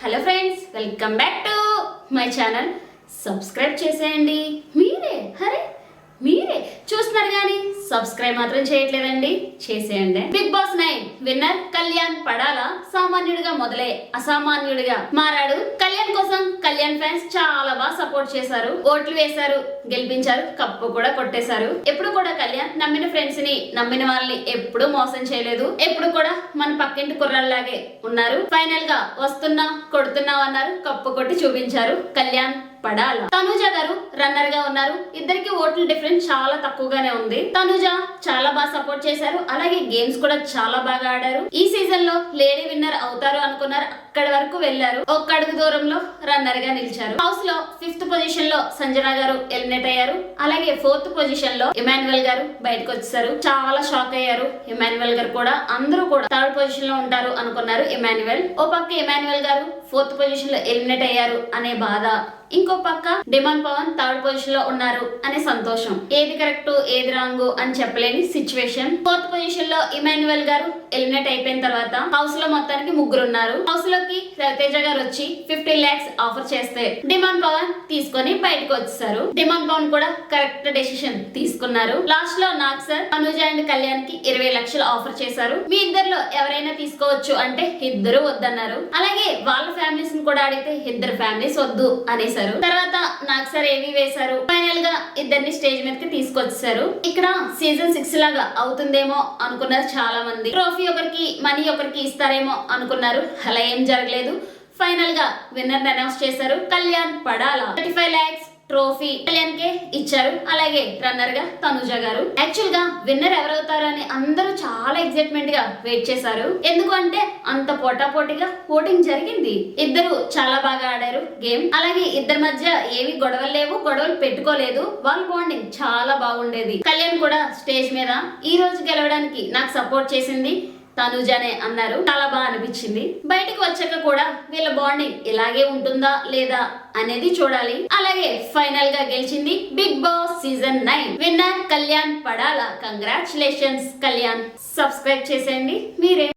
Hello friends, welcome back to my channel. Subscribe చేసేయండి. మీరే చూస్తున్నారు కానీ సబ్స్క్రైబ్ మాత్రం చేయట్లేదండి, చేసేయండి. Bigg Boss 9 winner Kalyan Padala సామాన్యుడిగా మొదలై అసామాన్యుడిగా మారాడు. కళ్యాణ్ కోసం కళ్యాణ్ ఫ్యాన్స్ చాలా బాగా సపోర్ట్ చేశారు, ఓట్లు వేశారు, గెలిపించారు, కప్పు కూడా కొట్టేశారు. ఎప్పుడు కూడా కళ్యాణ్ నమ్మిన ఫ్రెండ్స్ ని, నమ్మిన వాళ్ళని ఎప్పుడు మోసం చేయలేదు. ఎప్పుడు కూడా మన పక్కింటి కుర్రాళ్ళలాగే ఉన్నారు. ఫైనల్ గా వస్తున్నా కొడుతున్నావు అన్నారు, కప్పు కొట్టి చూపించారు కళ్యాణ్ పడాల. తనుజ గారు రన్నర్ గా ఉన్నారు. ఇద్దరికి ఓట్ల డిఫరెన్స్ చాలా తక్కువగానే ఉంది. తనుజ చాలా బాగా సపోర్ట్ చేశారు, అలాగే గేమ్స్ కూడా చాలా బాగా ఆడారు. ఈ సీజన్ లో లేడీ విన్నర్ అవుతారు అనుకున్నారు, అక్కడి వరకు వెళ్లారు. ఒక్క అడుగు దూరంలో రన్నర్ గా నిలిచారు. హౌస్ లో 5th పొజిషన్ లో సంజన గారు ఎలిమినేట్ అయ్యారు. అలాగే 4th పొజిషన్ లో ఇమాన్యువల్ గారు బయటకు వచ్చేసారు. చాలా షాక్ అయ్యారు ఇమాన్యువల్ గారు కూడా. అందరూ కూడా 3rd పొజిషన్ లో ఉంటారు అనుకున్నారు ఇమాన్యువల్. ఓ పక్క ఇమాన్యువల్ గారు 4th పొజిషన్ లో ఎలిమినేట్ అయ్యారు అనే బాధ, ఇంకో పక్క డిమాండ్ పవన్ 3rd పొజిషన్ లో ఉన్నారు అనే సంతోషం. ఏది కరెక్ట్ ఏది రాంగ్ అని చెప్పలేని సిచ్యువేషన్. 4th పొజిషన్ లో ఇమాన్యువల్ గారు ఎలిమినేట్ అయిపోయిన తర్వాత హౌస్ లో మొత్తానికి ముగ్గురు ఉన్నారు. హౌస్ లోకి రవితేజ గారు వచ్చి 50 lakhs ఆఫర్ చేస్తే డిమాండ్ పవన్ తీసుకొని బయటకు వచ్చేసారు. డిమాండ్ పవన్ కూడా కరెక్ట్ డెసిషన్ తీసుకున్నారు. లాస్ట్ లో నాగ్ సార్ అనుజ అండ్ కళ్యాణ్ కి 20 లక్షలు ఆఫర్ చేశారు. మీ ఇద్దరిలో ఎవరైనా తీసుకోవచ్చు అంటే ఇద్దరు వద్దన్నారు. అలాగే వాళ్ళ ఫ్యామిలీస్ ని కూడా అడిగితే ఇద్దరు ఫ్యామిలీస్ వద్దు అనేసి తర్వాత నాగ్ సార్ ఏవి వేశారు. ఫైనల్ గా ఇద్దరిని స్టేజ్ మీదకి తీసుకొచ్చారు. ఇక్కడ సీజన్ 6 లాగా అవుతుందేమో అనుకున్నారు చాలా మంది. ట్రోఫీ ఒకరికి, మనీ ఒకరికి ఇస్తారేమో అనుకున్నారు. అలా ఏం జరగలేదు. ఫైనల్ గా విన్నర్ అనౌన్స్ చేశారు కళ్యాణ్ పడాల. 35 lakhs ట్రోఫీ కళ్యాణ్ కే ఇచ్చారు. అలాగే రన్నర్ గా తనుజ గారు. యాక్చువల్ గా విన్నర్ ఎవరవుతారు అని అందరూ చాలా ఎక్సైట్మెంట్ గా వెయిట్ చేశారు. ఎందుకు అంటే అంత పోటాపోటీగా ఓటింగ్ జరిగింది. ఇద్దరు చాలా బాగా ఆడారు గేమ్. అలాగే ఇద్దరి మధ్య ఏవి గొడవలు లేవు, గొడవలు పెట్టుకోలేదు. వాళ్ళ బాండింగ్ చాలా బాగుండేది. కళ్యాణ్ కూడా స్టేజ్ మీద ఈ రోజు గెలవడానికి నాకు సపోర్ట్ చేసింది తనుజనే అన్నారు. చాలా బాగా అనిపించింది. బయటకు వచ్చాక కూడా వీళ్ళ బాండింగ్ ఇలాగే ఉంటుందా లేదా అనేది చూడాలి. అలాగే ఫైనల్ గా గెలిచింది big boss season 9 winner Kalyan Padala. Congratulations Kalyan. Subscribe చేసేయండి మీరే.